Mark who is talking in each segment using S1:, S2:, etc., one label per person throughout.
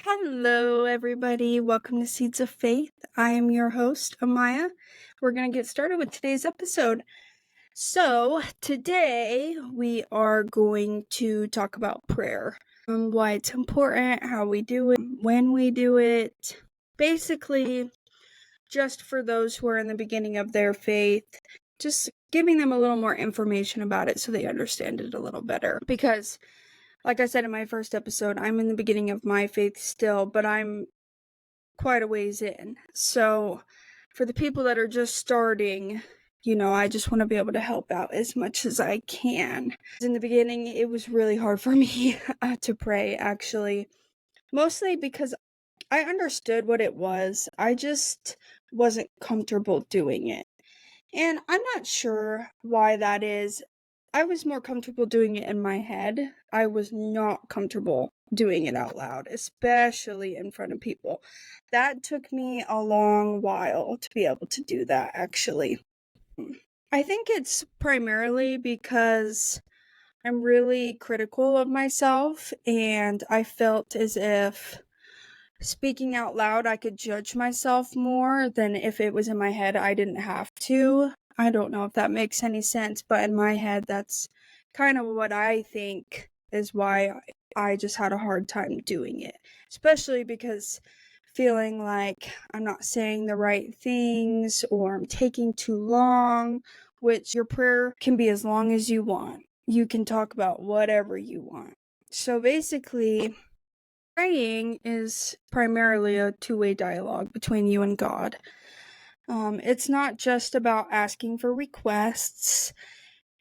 S1: Hello, everybody. Welcome to Seeds of Faith. I am your host, Amaya. We're going to get started with today's episode. So, today we are going to talk about prayer, why it's important, how we do it, when we do it. Basically, just for those who are in the beginning of their faith, just giving them a little more information about it so they understand it a little better. Because like I said in my first episode, I'm in the beginning of my faith still, but I'm quite a ways in. So for the people that are just starting, I just want to be able to help out as much as I can. In the beginning, it was really hard for me to pray, actually, mostly because I understood what it was. I just wasn't comfortable doing it. And I'm not sure why that is. I was more comfortable doing it in my head. I was not comfortable doing it out loud, especially in front of people. That took me a long while to be able to do that, actually. I think it's primarily because I'm really critical of myself, and I felt as if speaking out loud, I could judge myself more than if it was in my head, I didn't have to. I don't know if that makes any sense, but in my head, that's kind of what I think is why I just had a hard time doing it. Especially because feeling like I'm not saying the right things or I'm taking too long, which your prayer can be as long as you want. You can talk about whatever you want. So basically, praying is primarily a two-way dialogue between you and God. It's not just about asking for requests.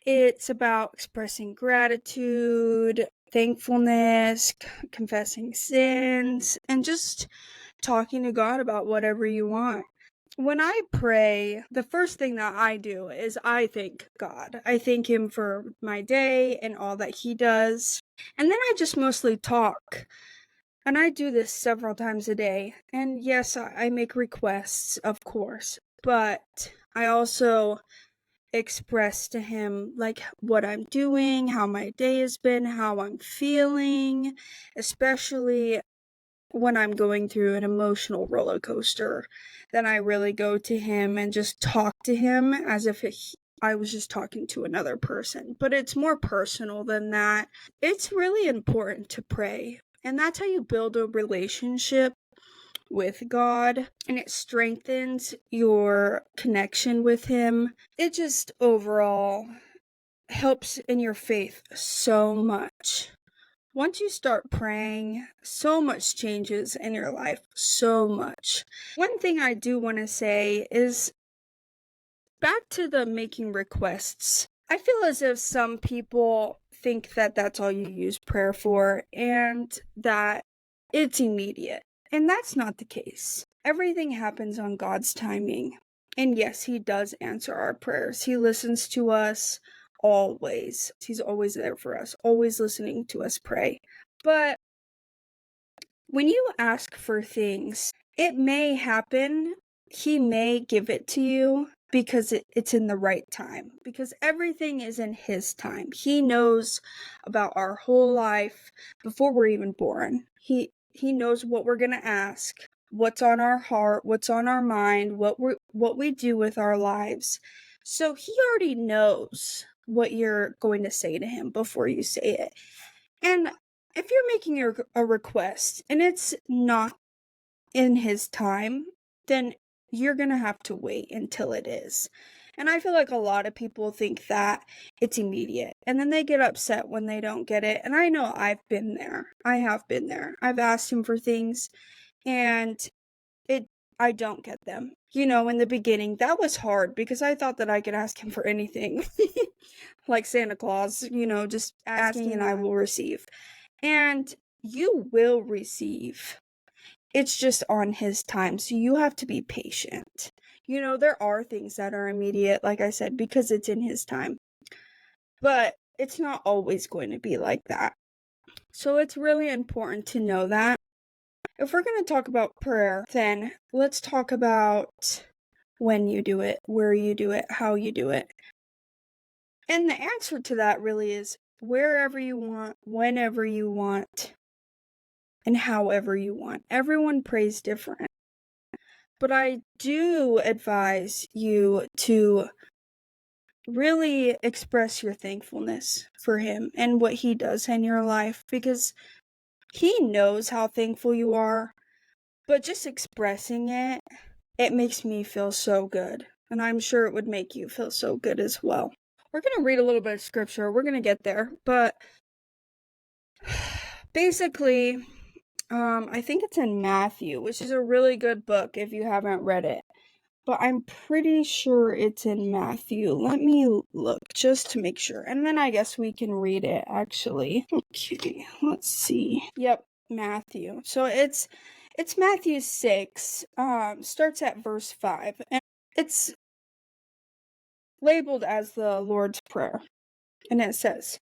S1: It's about expressing gratitude, thankfulness, confessing sins, and just talking to God about whatever you want. When I pray, the first thing that I do is I thank God. I thank Him for my day and all that He does. And then I just mostly talk. And I do this several times a day. And yes, I make requests, of course, but I also express to him like what I'm doing, how my day has been, how I'm feeling, especially when I'm going through an emotional roller coaster. Then I really go to him and just talk to him as if I was just talking to another person. But it's more personal than that. It's really important to pray. And that's how you build a relationship with God, and it strengthens your connection with Him. It just overall helps in your faith so much. Once you start praying, so much changes in your life, so much. One thing I do want to say is back to the making requests. I feel as if some people think that that's all you use prayer for and that it's immediate. And that's not the case. Everything happens on God's timing. And yes, He does answer our prayers. He listens to us always. He's always there for us, always listening to us pray. But when you ask for things, it may happen. He may give it to you because it's in the right time. Because everything is in His time. He knows about our whole life before we're even born. He knows what we're going to ask, what's on our heart, what's on our mind, what we do with our lives. So He already knows what you're going to say to Him before you say it. And if you're making a request and it's not in His time, then you're going to have to wait until it is. And I feel like a lot of people think that it's immediate. And then they get upset when they don't get it. And I know I've been there. I have been there. I've asked Him for things and I don't get them. In the beginning, that was hard because I thought that I could ask Him for anything. Like Santa Claus, just asking and I will receive. And you will receive. It's just on His time, so you have to be patient. There are things that are immediate, like I said, because it's in His time. But it's not always going to be like that. So it's really important to know that. If we're going to talk about prayer, then let's talk about when you do it, where you do it, how you do it. And the answer to that really is wherever you want, whenever you want. and however you want. Everyone prays different. But I do advise you to really express your thankfulness for him and what he does in your life, because he knows how thankful you are, but just expressing it, it makes me feel so good. And I'm sure it would make you feel so good as well. We're going to read a little bit of scripture. We're going to get there. But basically, I think it's in Matthew, which is a really good book if you haven't read it. But I'm pretty sure it's in Matthew. Let me look just to make sure. And then I guess we can read it, actually. Okay, let's see. Yep, Matthew. So it's Matthew 6, starts at verse 5. And it's labeled as the Lord's Prayer. And it says,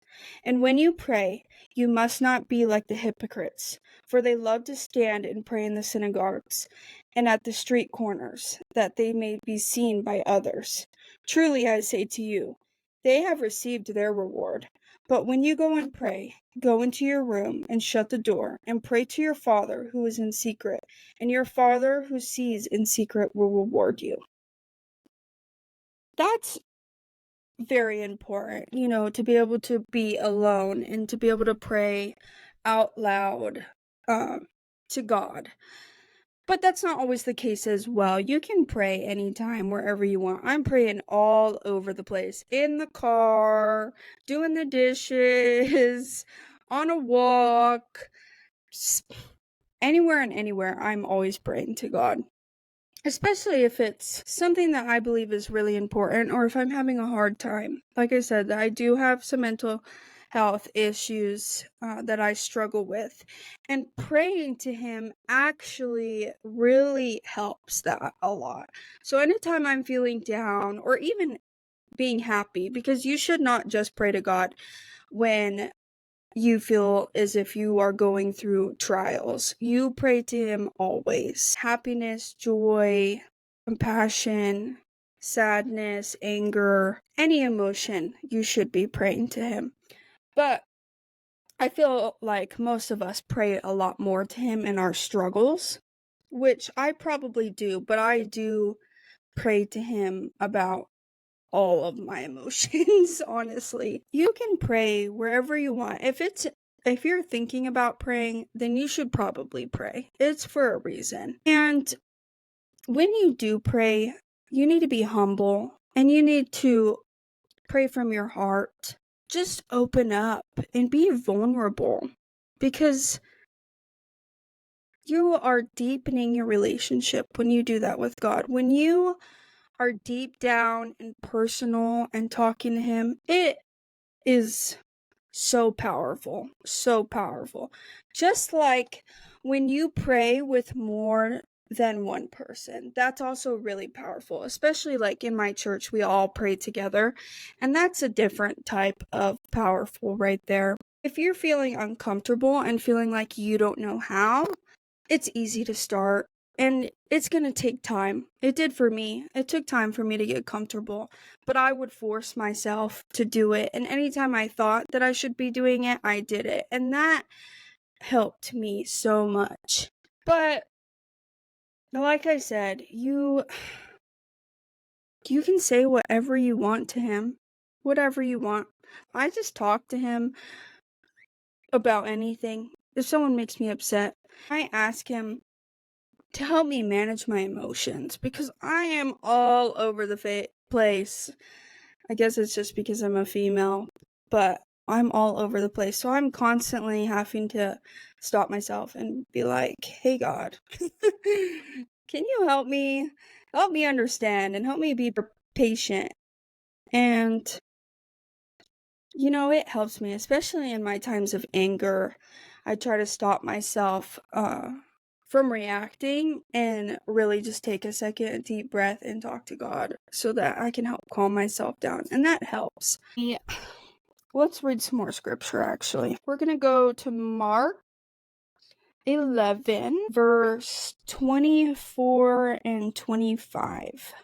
S1: "And when you pray, you must not be like the hypocrites, for they love to stand and pray in the synagogues and at the street corners, that they may be seen by others. Truly I say to you, they have received their reward. But when you go and pray, go into your room and shut the door, and pray to your Father who is in secret, and your Father who sees in secret will reward you." That's very important, to be able to be alone and to be able to pray out loud to God. But that's not always the case as well. You can pray anytime, wherever you want. I'm praying all over the place. In the car, doing the dishes, on a walk, anywhere and anywhere, I'm always praying to God. Especially if it's something that I believe is really important, or if I'm having a hard time. Like I said, I do have some mental health issues that I struggle with. And praying to him actually really helps that a lot. So anytime I'm feeling down, or even being happy, because you should not just pray to God when you feel as if you are going through trials. You pray to him always. Happiness, joy, compassion, sadness, anger, any emotion, you should be praying to him. But I feel like most of us pray a lot more to him in our struggles, which I probably do, but I do pray to him about all of my emotions, honestly. You can pray wherever you want. If you're thinking about praying, then you should probably pray. It's for a reason. And when you do pray, you need to be humble and you need to pray from your heart. Just open up and be vulnerable, because you are deepening your relationship when you do that with God. When you are deep down and personal and talking to him, it is so powerful, so powerful. Just like when you pray with more than one person, that's also really powerful. Especially like in my church, we all pray together, and that's a different type of powerful right there. If you're feeling uncomfortable and feeling like you don't know how, it's easy to start. And it's going to take time. It did for me. It took time for me to get comfortable. But I would force myself to do it. And anytime I thought that I should be doing it, I did it. And that helped me so much. But like I said, you can say whatever you want to him. Whatever you want. I just talk to him about anything. If someone makes me upset, I ask him to help me manage my emotions, because I am all over the place. I guess it's just because I'm a female, but I'm all over the place. So I'm constantly having to stop myself and be like, hey God, can you help me understand and help me be patient? And it helps me, especially in my times of anger. I try to stop myself from reacting and really just take a second, a deep breath, and talk to God so that I can help calm myself down. And that helps. Yeah. Let's read some more scripture, actually. We're going to go to Mark 11, verse 24 and 25.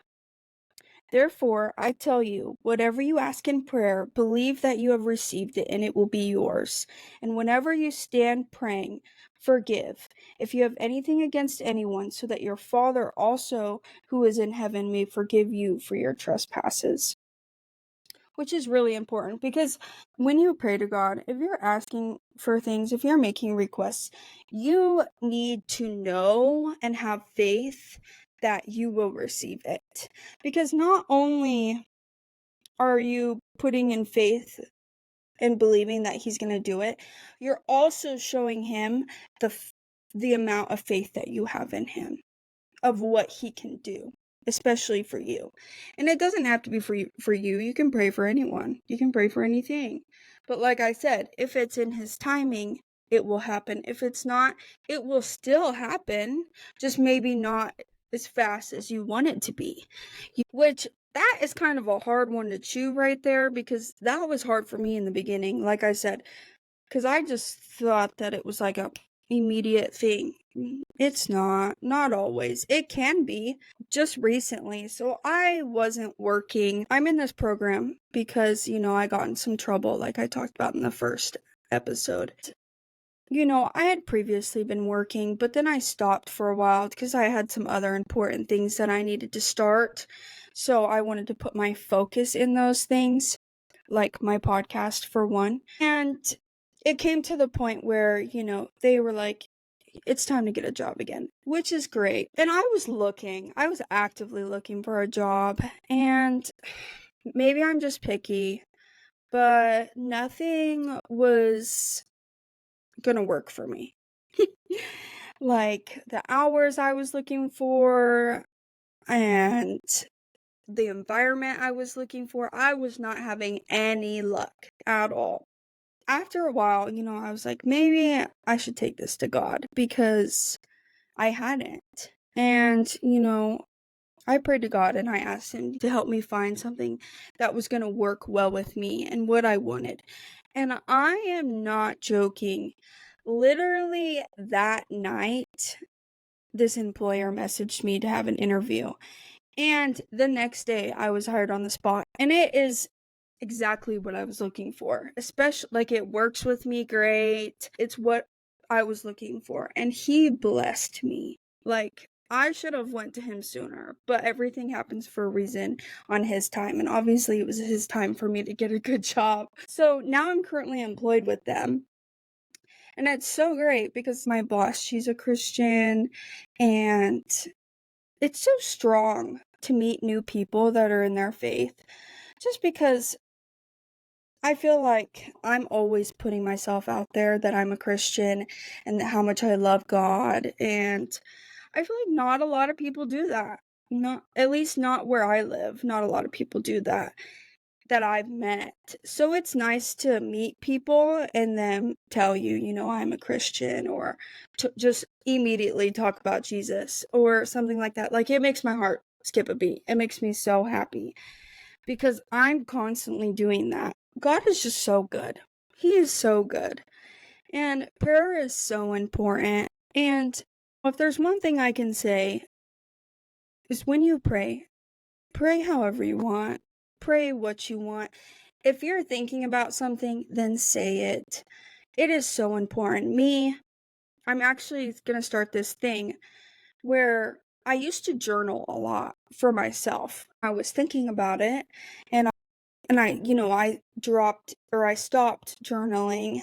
S1: Therefore, I tell you, whatever you ask in prayer, believe that you have received it and it will be yours. And whenever you stand praying, forgive if you have anything against anyone, so that your Father also, who is in heaven, may forgive you for your trespasses. Which is really important, because when you pray to God, if you're asking for things, if you're making requests, you need to know and have faith that you will receive it. Because not only are you putting in faith and believing that he's going to do it, you're also showing him the amount of faith that you have in him, of what he can do, especially for you. And it doesn't have to be for you. You can pray for anyone. You can pray for anything. But like I said, if it's in his timing, it will happen. If it's not, it will still happen, just maybe not as fast as you want it to be. Which, that is kind of a hard one to chew right there, because that was hard for me in the beginning, like I said, because I just thought that it was like a immediate thing. It's not always. It can be. Just recently, so I wasn't working. I'm in this program because, I got in some trouble, like I talked about in the first episode. I had previously been working, but then I stopped for a while because I had some other important things that I needed to start. So I wanted to put my focus in those things, like my podcast for one. And it came to the point where, they were like, it's time to get a job again, which is great. And I was actively looking for a job, and maybe I'm just picky, but nothing was gonna work for me. Like, the hours I was looking for and the environment I was looking for, I was not having any luck at all. After a while, I was like, maybe I should take this to God, because I hadn't. And, I prayed to God and I asked him to help me find something that was going to work well with me and what I wanted. And I am not joking. Literally that night, this employer messaged me to have an interview. And the next day, I was hired on the spot. And it is exactly what I was looking for. Especially, like, it works with me great. It's what I was looking for. And he blessed me. Like, I should have went to him sooner, but everything happens for a reason on his time. And obviously it was his time for me to get a good job. So now I'm currently employed with them. And it's so great because my boss, she's a Christian, and it's so strong to meet new people that are in their faith, just because I feel like I'm always putting myself out there that I'm a Christian and how much I love God, and I feel like not a lot of people do that. Not, at least not where I live. Not a lot of people do that I've met. So it's nice to meet people and then tell you, I'm a Christian, or to just immediately talk about Jesus or something like that. Like, it makes my heart skip a beat. It makes me so happy because I'm constantly doing that. God is just so good. He is so good. And prayer is so important. And if there's one thing I can say, is when you pray however you want. Pray what you want. If you're thinking about something, then say it. It is so important. I'm actually going to start this thing where I used to journal a lot for myself. I was thinking about it, and I stopped journaling,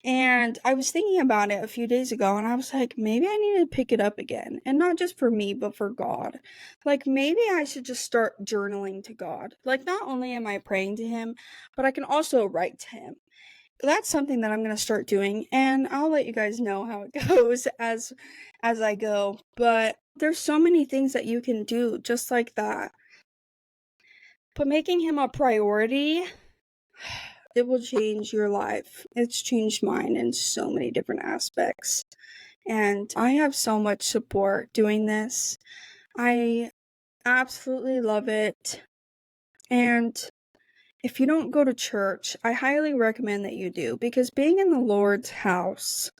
S1: and I was thinking about it a few days ago, and I was like, maybe I need to pick it up again. And not just for me, but for God. Like, maybe I should just start journaling to God. Like, not only am I praying to him, but I can also write to him. That's something that I'm going to start doing, and I'll let you guys know how it goes as I go. But there's so many things that you can do just like that. But making him a priority, it will change your life. It's changed mine in so many different aspects. And I have so much support doing this. I absolutely love it. And if you don't go to church, I highly recommend that you do, because being in the Lord's house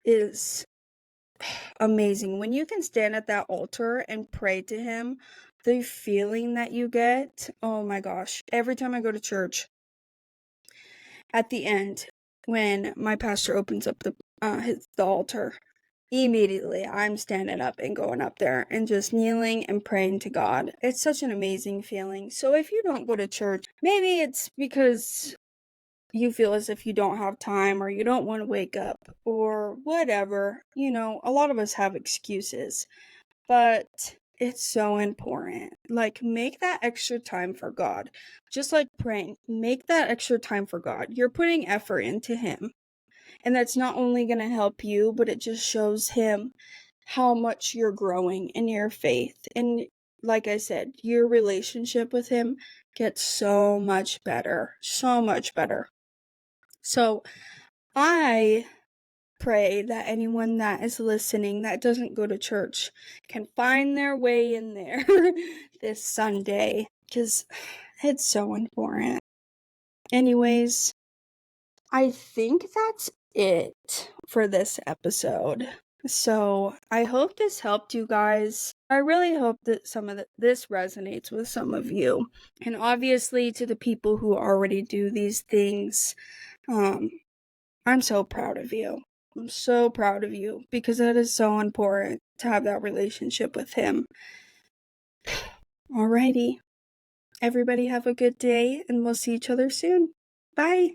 S1: is amazing. When you can stand at that altar and pray to him the feeling that you get, oh my gosh. Every time I go to church, at the end, when my pastor opens up the altar, immediately I'm standing up and going up there and just kneeling and praying to God. It's such an amazing feeling. So if you don't go to church, maybe it's because you feel as if you don't have time or you don't want to wake up or whatever. A lot of us have excuses, but it's so important. Like, make that extra time for God. Just like praying, make that extra time for God. You're putting effort into Him. And that's not only going to help you, but it just shows Him how much you're growing in your faith. And like I said, your relationship with Him gets so much better. So much better. So I pray that anyone that is listening that doesn't go to church can find their way in there this Sunday, because it's so important. Anyways, I think that's it for this episode. So I hope this helped you guys. I really hope that some of this resonates with some of you. And obviously to the people who already do these things, I'm so proud of you. I'm so proud of you, because that is so important to have that relationship with Him. Alrighty. Everybody have a good day, and we'll see each other soon. Bye.